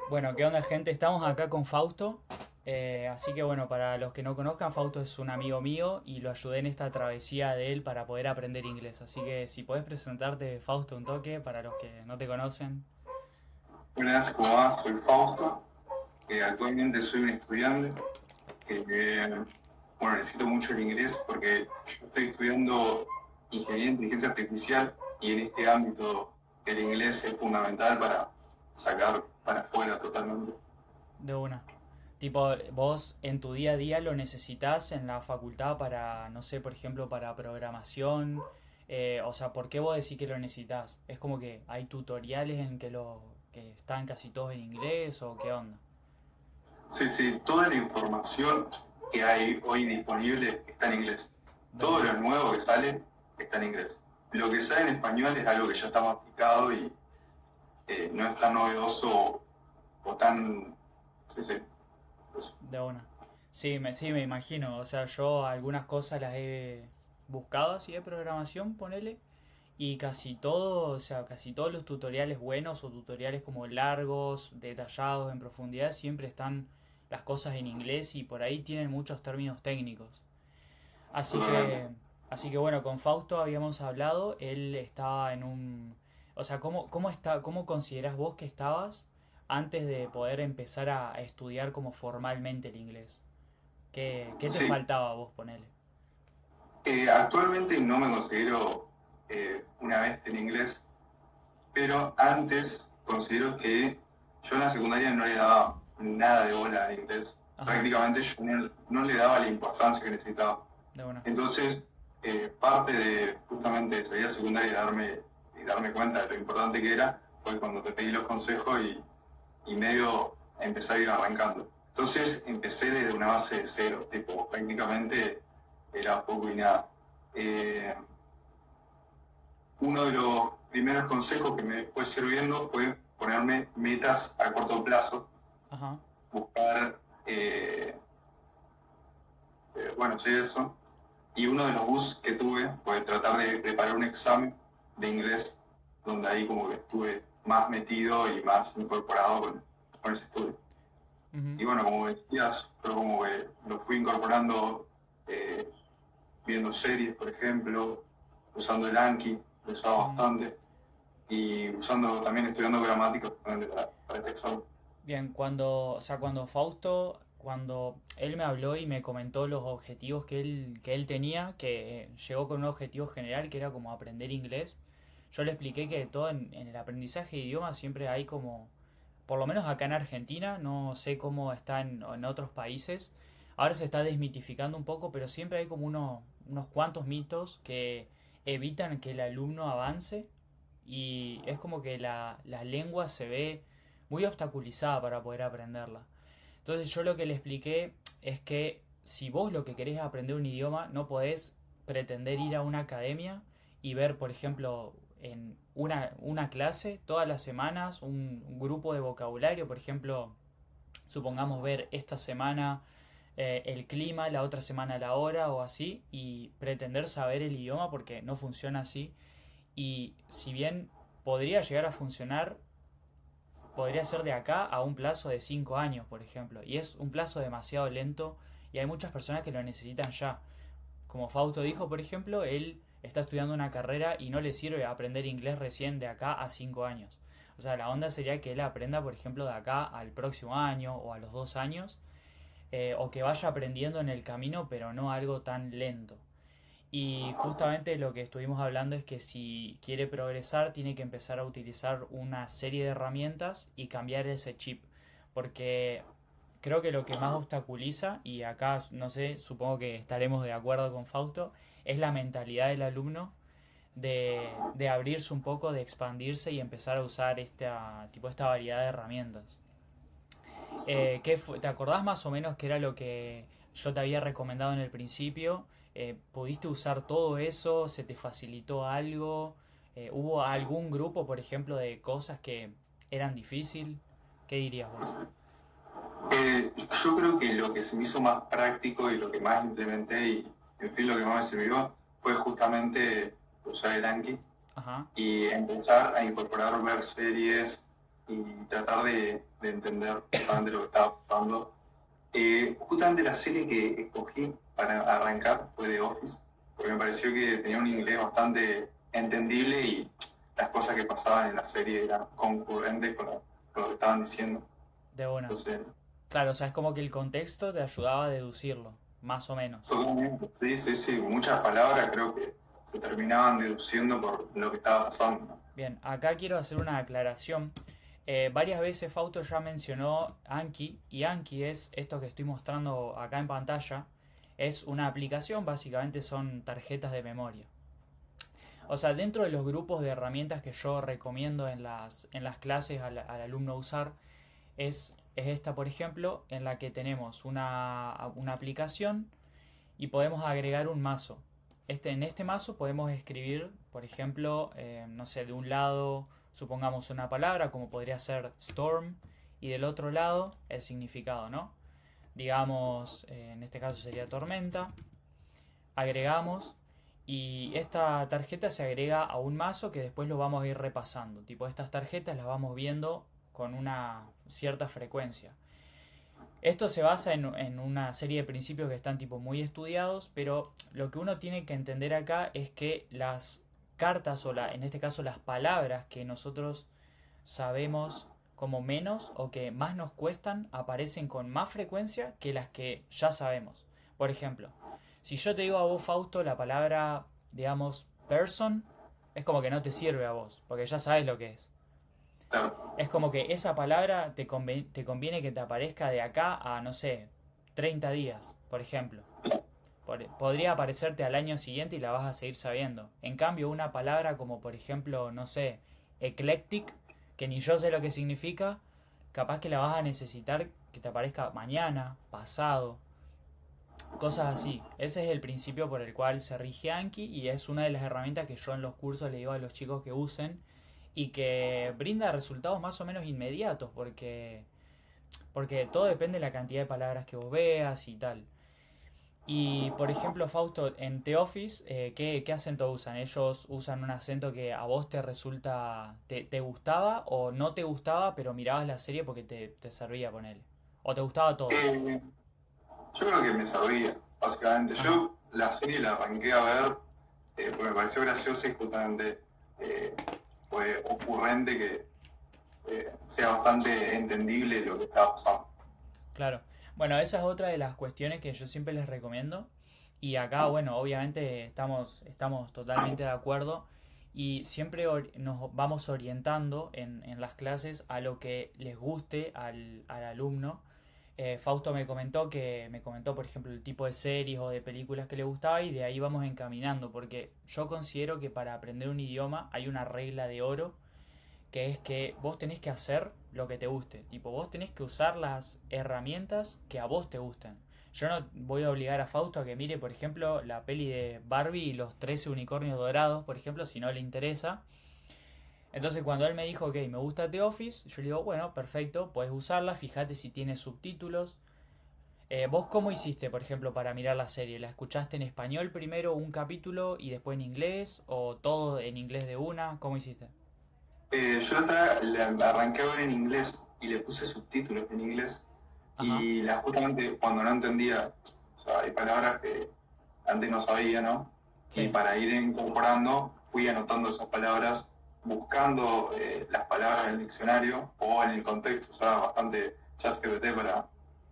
Bueno, ¿qué onda, gente? Estamos acá con Fausto. Así que bueno, para los que no conozcan, Fausto es un amigo mío y lo ayudé en esta travesía de él para poder aprender inglés. Así que si podés presentarte, Fausto, un toque para los que no te conocen. Buenas, ¿cómo va? Soy Fausto. Actualmente soy un estudiante bueno, necesito mucho el inglés porque yo estoy estudiando ingeniería de inteligencia artificial y en este ámbito el inglés es fundamental para sacar para afuera totalmente. De una. Tipo, vos en tu día a día lo necesitas en la facultad para, no sé, por ejemplo, para programación. O sea, ¿por qué vos decís que lo necesitas? ¿Es como que hay tutoriales en que están casi todos en inglés o qué onda? Sí, sí, toda la información que hay hoy disponible está en inglés. De Todo una. lo nuevo que sale está en inglés. Lo que sale en español es algo que ya está masticado y no es tan novedoso o tan... Sí, sí, eso. De una. Sí, me imagino. O sea, yo algunas cosas las he buscado así de programación, ponele. Y casi todo, o sea, casi todos los tutoriales buenos o tutoriales como largos, detallados, en profundidad, siempre están las cosas en inglés y por ahí tienen muchos términos técnicos. Así Totalmente. que, así que bueno, con Fausto habíamos hablado, él estaba en un... O sea, cómo considerás vos que estabas antes de poder empezar a estudiar como formalmente el inglés? ¿Qué te Sí, faltaba a vos, ponele? actualmente no me considero una bestia en inglés, pero antes considero que yo en la secundaria no le daba nada de bola al inglés. Ajá, Prácticamente yo no le daba la importancia que necesitaba. de una. Entonces, parte de justamente salir a secundaria y darme cuenta de lo importante que era fue cuando te pedí los consejos y medio empezar a ir arrancando. Entonces empecé desde una base de cero, tipo, prácticamente era poco y nada. Eh, Uno de los primeros consejos que me fue sirviendo fue ponerme metas a corto plazo, Ajá. buscar, bueno, sí, eso. Y uno de los bus que tuve fue tratar de preparar un examen de inglés, donde ahí como que estuve más metido y más incorporado con ese estudio. Ujú. Y bueno, como decías, yo como que lo fui incorporando eh, viendo series, por ejemplo, usando el Anki, lo usaba Ujú. bastante, y usando también estudiando gramática para este examen. Bien, cuando él me habló y me comentó los objetivos que él tenía, que llegó con un objetivo general que era como aprender inglés, yo le expliqué que todo en el aprendizaje de idiomas siempre hay como, por lo menos acá en Argentina, no sé cómo está en otros países, ahora se está desmitificando un poco, pero siempre hay como unos cuantos mitos que evitan que el alumno avance y es como que la lengua se ve muy obstaculizada para poder aprenderla. Entonces yo lo que le expliqué es que si vos lo que querés es aprender un idioma, no podés pretender ir a una academia y ver, por ejemplo, en una clase todas las semanas un grupo de vocabulario, por ejemplo, supongamos ver esta semana el clima, la otra semana la hora o así, y pretender saber el idioma porque no funciona así. Y si bien podría llegar a funcionar, podría ser de acá a un plazo de 5 años, por ejemplo. Y es un plazo demasiado lento y hay muchas personas que lo necesitan ya. Como Fausto dijo, por ejemplo, él está estudiando una carrera y no le sirve aprender inglés recién de acá a 5 años. O sea, la onda sería que él aprenda, por ejemplo, de acá al próximo año o a los 2 años, o que vaya aprendiendo en el camino, pero no algo tan lento. Y justamente lo que estuvimos hablando es que si quiere progresar tiene que empezar a utilizar una serie de herramientas y cambiar ese chip. Porque creo que lo que más obstaculiza, y acá no sé, supongo que estaremos de acuerdo con Fausto, es la mentalidad del alumno de abrirse un poco, de expandirse y empezar a usar esta variedad de herramientas. ¿Te acordás más o menos qué era lo que yo te había recomendado en el principio? ¿Pudiste usar todo eso? ¿Se te facilitó algo? ¿Hubo algún grupo, por ejemplo, de cosas que eran difícil? ¿Qué dirías vos? Yo creo que lo que se me hizo más práctico y lo que más implementé y en fin lo que más me sirvió fue justamente usar el Anki Ajá, y empezar a incorporar ver series, y tratar de entender justamente lo que estaba pasando. Justamente la serie que escogí para arrancar fue The Office, porque me pareció que tenía un inglés bastante entendible y las cosas que pasaban en la serie eran concurrentes con lo que estaban diciendo. De una. Entonces, Claro, o sea, es como que el contexto te ayudaba a deducirlo, más o menos. totalmente, sí, sí, sí, muchas palabras creo que se terminaban deduciendo por lo que estaba pasando, ¿no? Bien, acá quiero hacer una aclaración. Varias veces Fausto ya mencionó Anki, y Anki es esto que estoy mostrando acá en pantalla. Es una aplicación, básicamente son tarjetas de memoria. O sea, dentro de los grupos de herramientas que yo recomiendo en las clases al alumno usar, es esta, por ejemplo, en la que tenemos una aplicación y podemos agregar un mazo. En este mazo podemos escribir, por ejemplo, no sé, de un lado, supongamos una palabra, como podría ser storm, y del otro lado el significado, ¿no? Digamos, en este caso sería tormenta. Agregamos y esta tarjeta se agrega a un mazo que después lo vamos a ir repasando. Tipo, estas tarjetas las vamos viendo con una cierta frecuencia. Esto se basa en una serie de principios que están tipo muy estudiados, pero lo que uno tiene que entender acá es que las cartas en este caso las palabras que nosotros sabemos como menos o que más nos cuestan aparecen con más frecuencia que las que ya sabemos. Por ejemplo, si yo te digo a vos, Fausto, la palabra, digamos, person, es como que no te sirve a vos, porque ya sabes lo que es. Claro. Es como que esa palabra te conviene que te aparezca de acá a, no sé, 30 días, por ejemplo. Podría aparecerte al año siguiente y la vas a seguir sabiendo. En cambio, una palabra como, por ejemplo, no sé, eclectic, que ni yo sé lo que significa, capaz que la vas a necesitar que te aparezca mañana, pasado, cosas así. Ese es el principio por el cual se rige Anki y es una de las herramientas que yo en los cursos le digo a los chicos que usen y que brinda resultados más o menos inmediatos porque todo depende de la cantidad de palabras que vos veas y tal. Y por ejemplo, Fausto, en The Office, ¿qué acento usan? ¿Ellos usan un acento que a vos te resulta, te gustaba o no te gustaba, pero mirabas la serie porque te servía ponerle? ¿O te gustaba todo? Eh, yo creo que me servía, básicamente. Ajá, Yo la serie la arranqué a ver porque me pareció graciosa y justamente eh, fue ocurrente que sea bastante entendible lo que estaba pasando. claro. Bueno, esa es otra de las cuestiones que yo siempre les recomiendo. Y acá, bueno, obviamente estamos totalmente de acuerdo y siempre nos vamos orientando en las clases a lo que les guste al alumno. Fausto me comentó, por ejemplo, el tipo de series o de películas que le gustaba y de ahí vamos encaminando, porque yo considero que para aprender un idioma hay una regla de oro que es que vos tenés que hacer lo que te guste. Tipo, vos tenés que usar las herramientas que a vos te gusten. Yo no voy a obligar a Fausto a que mire, por ejemplo, la peli de Barbie y los 13 unicornios dorados, por ejemplo, si no le interesa. Entonces, cuando él me dijo, ok, me gusta The Office, yo le digo, bueno, perfecto, puedes usarla, fíjate si tiene subtítulos. ¿Vos cómo hiciste, por ejemplo, para mirar la serie? ¿La escuchaste en español primero un capítulo y después en inglés? ¿O todo en inglés de una? ¿Cómo hiciste? Yo la arranqué a ver en inglés y le puse subtítulos en inglés Ajá, y justamente cuando no entendía, o sea, hay palabras que antes no sabía, ¿no? Y sí, para ir incorporando fui anotando esas palabras, buscando las palabras en el diccionario o en el contexto, usaba bastante ChatGPT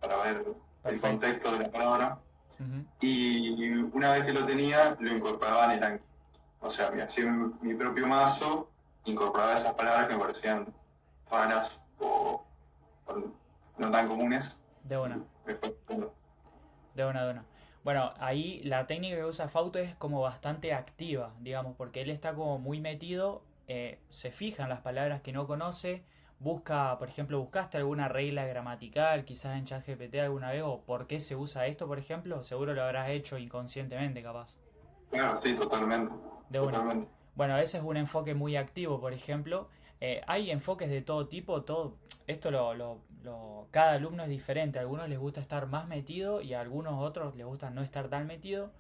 para ver el perfecto. contexto de la palabra Ujú. y una vez que lo tenía lo incorporaba en el Anki. O sea, me hacía mi propio mazo, incorporaba esas palabras que me parecían raras o no tan comunes De y una, me fue gustando. de una, de una. Bueno, ahí la técnica que usa Fausto es como bastante activa, digamos, porque él está como muy metido, se fija en las palabras que no conoce, busca, por ejemplo, buscaste alguna regla gramatical, quizás en ChatGPT alguna vez, o por qué se usa esto, por ejemplo, seguro lo habrás hecho inconscientemente, capaz. Claro, sí, totalmente, De una. totalmente. Bueno, ese es un enfoque muy activo, por ejemplo. Hay enfoques de todo tipo, todo. Esto cada alumno es diferente. A algunos les gusta estar más metido y a algunos otros les gusta no estar tan metido.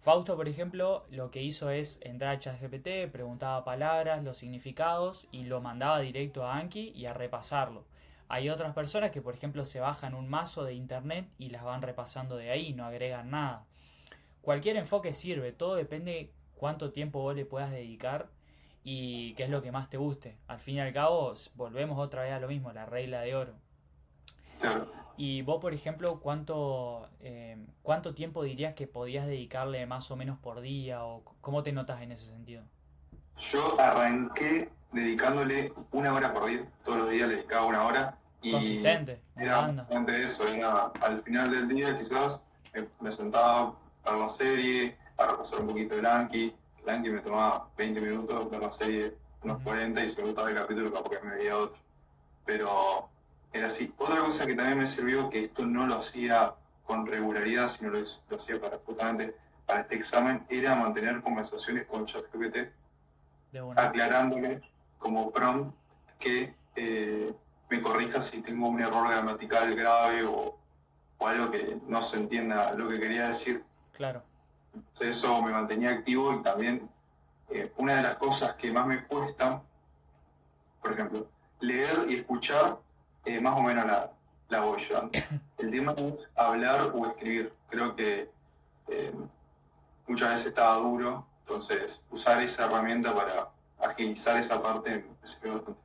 Fausto, por ejemplo, lo que hizo es entrar a ChatGPT, preguntaba palabras, los significados y lo mandaba directo a Anki y a repasarlo. Hay otras personas que, por ejemplo, se bajan un mazo de internet y las van repasando de ahí, no agregan nada. Cualquier enfoque sirve, todo depende cuánto tiempo vos le puedas dedicar y qué es lo que más te guste. Al fin y al cabo, volvemos otra vez a lo mismo, la regla de oro. Claro. Y vos, por ejemplo, ¿cuánto tiempo dirías que podías dedicarle más o menos por día? ¿O cómo te notas en ese sentido? Yo arranqué dedicándole 1 hora por día, todos los días le dedicaba 1 hora y Consistente, una era banda. básicamente eso, era al final del día quizás me sentaba a ver la serie, a repasar un poquito de Lanky. Lanky me tomaba 20 minutos, ver la serie unos Ujú. 40 y se gustaba el capítulo capaz que me veía otro. Pero era así. Otra cosa que también me sirvió, que esto no lo hacía con regularidad, sino lo hacía para, justamente para este examen, era mantener conversaciones con ChatGPT De una. aclarándole como prompt que me corrija si tengo un error gramatical grave o algo que no se entienda lo que quería decir. Claro. Entonces eso me mantenía activo y también una de las cosas que más me cuesta, por ejemplo, leer y escuchar, más o menos la voy llevando. El tema es hablar o escribir. Creo que eh, muchas veces estaba duro, entonces usar esa herramienta para agilizar esa parte me sirvió bastante.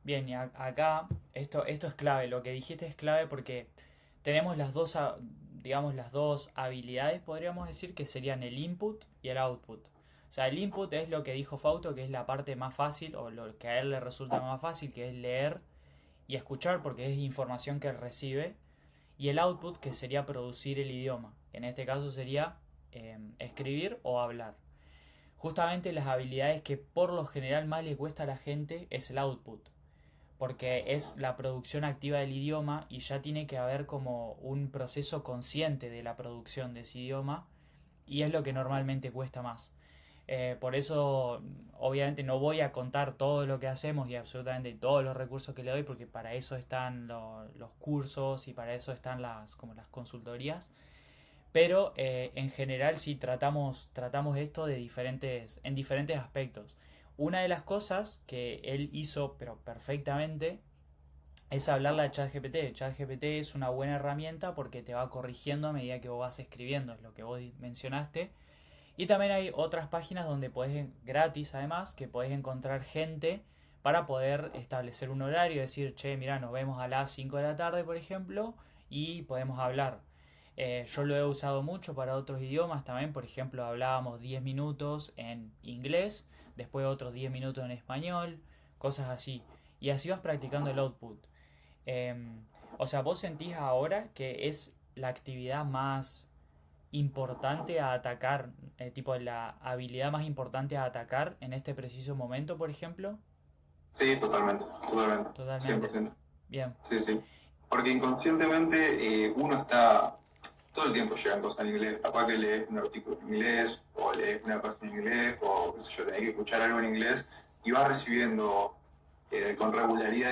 Bien, y acá esto es clave. Lo que dijiste es clave porque tenemos digamos, las dos habilidades, podríamos decir, que serían el input y el output. O sea, el input es lo que dijo Fausto, que es la parte más fácil o lo que a él le resulta más fácil, que es leer y escuchar porque es información que recibe. Y el output, que sería producir el idioma. En este caso sería escribir o hablar. Justamente las habilidades que por lo general más le cuesta a la gente es el output, porque es la producción activa del idioma y ya tiene que haber como un proceso consciente de la producción de ese idioma y es lo que normalmente cuesta más. Por eso, obviamente, no voy a contar todo lo que hacemos y absolutamente todos los recursos que le doy, porque para eso están los cursos y para eso están como las consultorías. Pero en general sí tratamos esto en diferentes aspectos. Una de las cosas que él hizo, pero perfectamente, es hablarle a ChatGPT. ChatGPT es una buena herramienta porque te va corrigiendo a medida que vos vas escribiendo, es lo que vos mencionaste. Y también hay otras páginas donde podés, gratis además, que podés encontrar gente para poder establecer un horario, decir, che, mira, nos vemos a las 5 de la tarde, por ejemplo, y podemos hablar. Yo lo he usado mucho para otros idiomas también, por ejemplo, hablábamos 10 minutos en inglés, después otros 10 minutos en español, cosas así. Y así vas practicando el output. O sea, vos sentís ahora que es la actividad más importante a atacar, tipo la habilidad más importante a atacar en este preciso momento, por ejemplo. Sí, totalmente, totalmente, Totalmente. 100%. Bien, Sí, sí. Porque inconscientemente uno está, todo el tiempo llegan cosas en inglés, capaz que lees un artículo en inglés, o lees una página en inglés, o qué sé yo, tenés que escuchar algo en inglés, y vas recibiendo con regularidad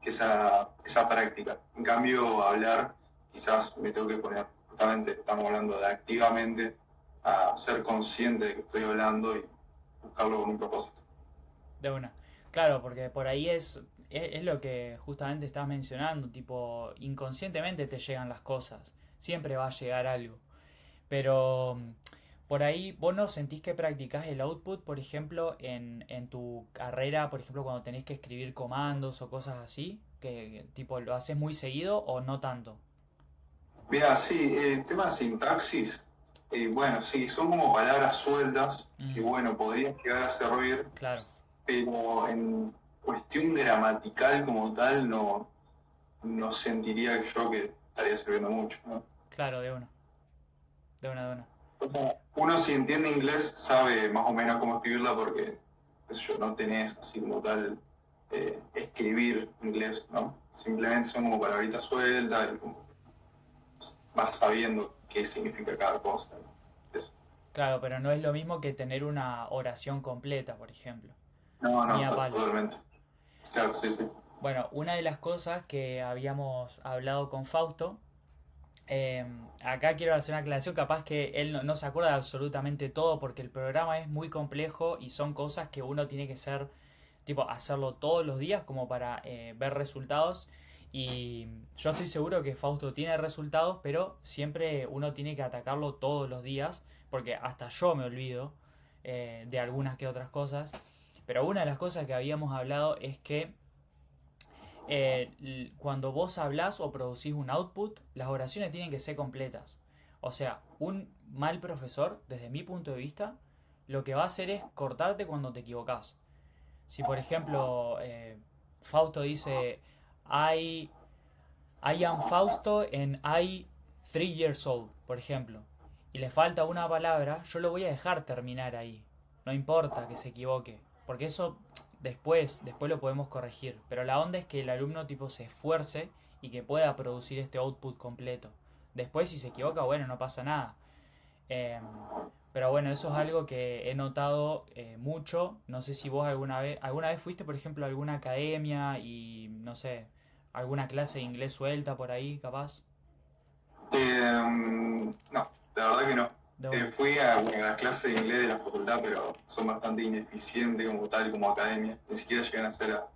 esa práctica. En cambio, hablar, quizás me tengo que poner, justamente estamos hablando de activamente, a ser consciente de que estoy hablando y buscarlo con un propósito. de una. Claro, porque por ahí es lo que justamente estás mencionando, tipo, inconscientemente te llegan las cosas, siempre va a llegar algo. Pero por ahí vos no sentís que practicás el output, por ejemplo, en tu carrera, por ejemplo, cuando tenés que escribir comandos o cosas así, que tipo lo haces muy seguido o no tanto. Mira, sí, el tema de sintaxis, bueno, sí, son como palabras sueltas que, Mm, bueno, podrían llegar a servir, claro, pero en cuestión gramatical como tal no sentiría yo que estaría sirviendo mucho, ¿no? claro, de una. O sea, uno si entiende inglés sabe más o menos cómo escribirla porque, qué sé yo, no tenés así como tal escribir inglés, ¿no? Simplemente son como palabritas sueltas y como vas sabiendo qué significa cada cosa, ¿no? Eso. Claro, pero no es lo mismo que tener una oración completa, por ejemplo. No, Ni no, a palo. totalmente. Claro, sí, sí. Bueno, una de las cosas que habíamos hablado con Fausto Eh, Acá quiero hacer una aclaración, capaz que él no se acuerda de absolutamente todo porque el programa es muy complejo y son cosas que uno tiene que ser, tipo, hacerlo todos los días como para ver resultados. Y yo estoy seguro que Fausto tiene resultados, pero siempre uno tiene que atacarlo todos los días porque hasta yo me olvido de algunas que otras cosas. Pero una de las cosas que habíamos hablado es que cuando vos hablás o producís un output, las oraciones tienen que ser completas. O sea, un mal profesor, desde mi punto de vista, lo que va a hacer es cortarte cuando te equivocás. Si por ejemplo Fausto dice I, I am Fausto and I 3 years old, por ejemplo, y le falta una palabra, yo lo voy a dejar terminar ahí. No importa que se equivoque, porque eso después lo podemos corregir. Pero la onda es que el alumno tipo se esfuerce y que pueda producir este output completo. Después si se equivoca, bueno, no pasa nada. Eh, pero bueno, eso es algo que he notado mucho. No sé si vos alguna vez fuiste, por ejemplo, a alguna academia y, no sé, alguna clase de inglés suelta por ahí, capaz. No, la verdad que no. De una. Fui a las clases de inglés de la facultad, pero son bastante ineficientes como tal, como academia. Ni siquiera llegan a ser a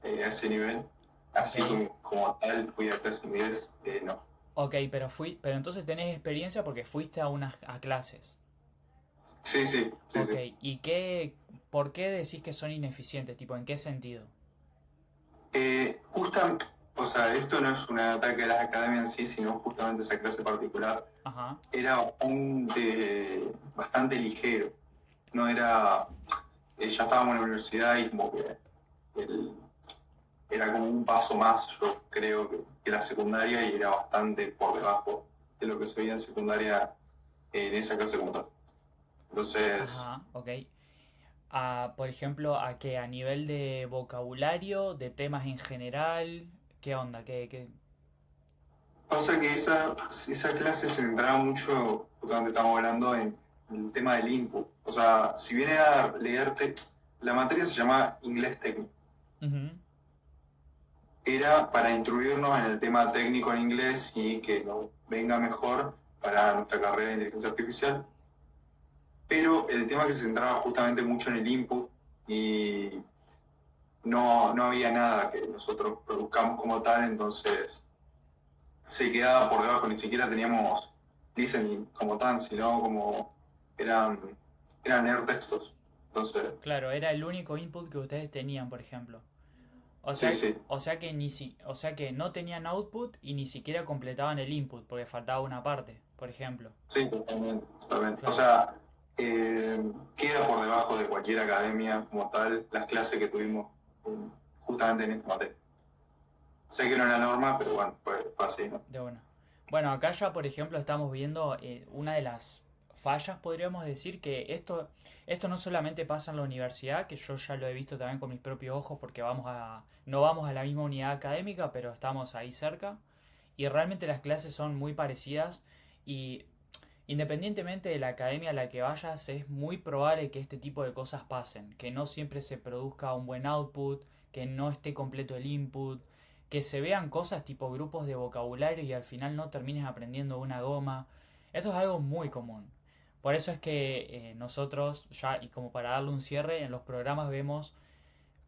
ese nivel. Ok. Así como tal, fui a clases de inglés, no. Ok, pero entonces tenés experiencia porque fuiste a unas a clases. Sí, sí, sí, Ok, sí. ¿y por qué decís que son ineficientes? Tipo, ¿en qué sentido? O sea, esto no es un ataque a las academias en sí, sino justamente esa clase particular. Ajá, Era bastante ligero. No era, ya estábamos en la universidad y como que el, era como un paso más, yo creo, que la secundaria y era bastante por debajo de lo que se veía en secundaria en esa clase como tal. Entonces, ajá, ok. Por ejemplo, ¿a qué? ¿A nivel de vocabulario, de temas en general? ¿Qué onda? ¿Qué? pasa que esa clase se centraba mucho, justamente estamos hablando en el tema del input. O sea, si viene a leerte, la materia se llama inglés técnico. Ujú. Era para instruirnos en el tema técnico en inglés y que nos venga mejor para nuestra carrera de inteligencia artificial. Pero el tema que se centraba justamente mucho en el input y no había nada que nosotros produzcamos como tal, entonces se quedaba por debajo, ni siquiera teníamos listening como tal, sino como eran, eran leer textos. Entonces, Claro, era el único input que ustedes tenían, por ejemplo. O sí, sea, sí, o sea que no tenían output y ni siquiera completaban el input porque faltaba una parte, por ejemplo. sí, totalmente, totalmente. O Claro. sea, queda por debajo de cualquier academia como tal las clases que tuvimos justamente en esta materia. Sé que no era la norma, pero bueno, fue así, ¿no? De una. Bueno, acá ya, por ejemplo, estamos viendo una de las fallas, podríamos decir, que esto no solamente pasa en la universidad, que yo ya lo he visto también con mis propios ojos porque no vamos a la misma unidad académica, pero estamos ahí cerca. Y realmente las clases son muy parecidas y independientemente de la academia a la que vayas, es muy probable que este tipo de cosas pasen, que no siempre se produzca un buen output, que no esté completo el input, que se vean cosas tipo grupos de vocabulario y al final no termines aprendiendo una goma. Esto es algo muy común. Por eso es que nosotros ya, y como para darle un cierre, en los programas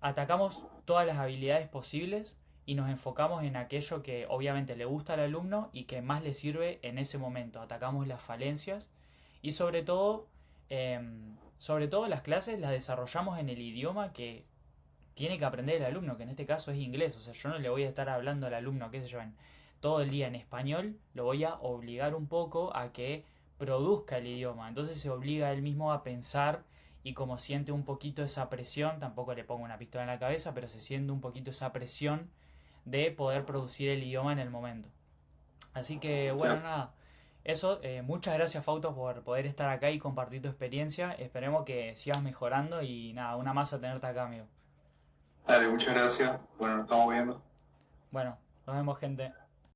atacamos todas las habilidades posibles y nos enfocamos en aquello que obviamente le gusta al alumno y que más le sirve en ese momento. Atacamos las falencias y sobre todo las clases las desarrollamos en el idioma que tiene que aprender el alumno, que en este caso es inglés. O sea, yo no le voy a estar hablando al alumno, qué sé yo, todo el día en español, lo voy a obligar un poco a que produzca el idioma. Entonces se obliga a él mismo a pensar y como siente un poquito esa presión, tampoco le pongo una pistola en la cabeza, pero se siente un poquito esa presión de poder producir el idioma en el momento. Así que bueno, nada. Eso, muchas gracias Fausto por poder estar acá y compartir tu experiencia. Esperemos que sigas mejorando y nada, una más a tenerte acá, amigo. Dale, muchas gracias. Bueno, nos estamos viendo. Bueno, nos vemos gente.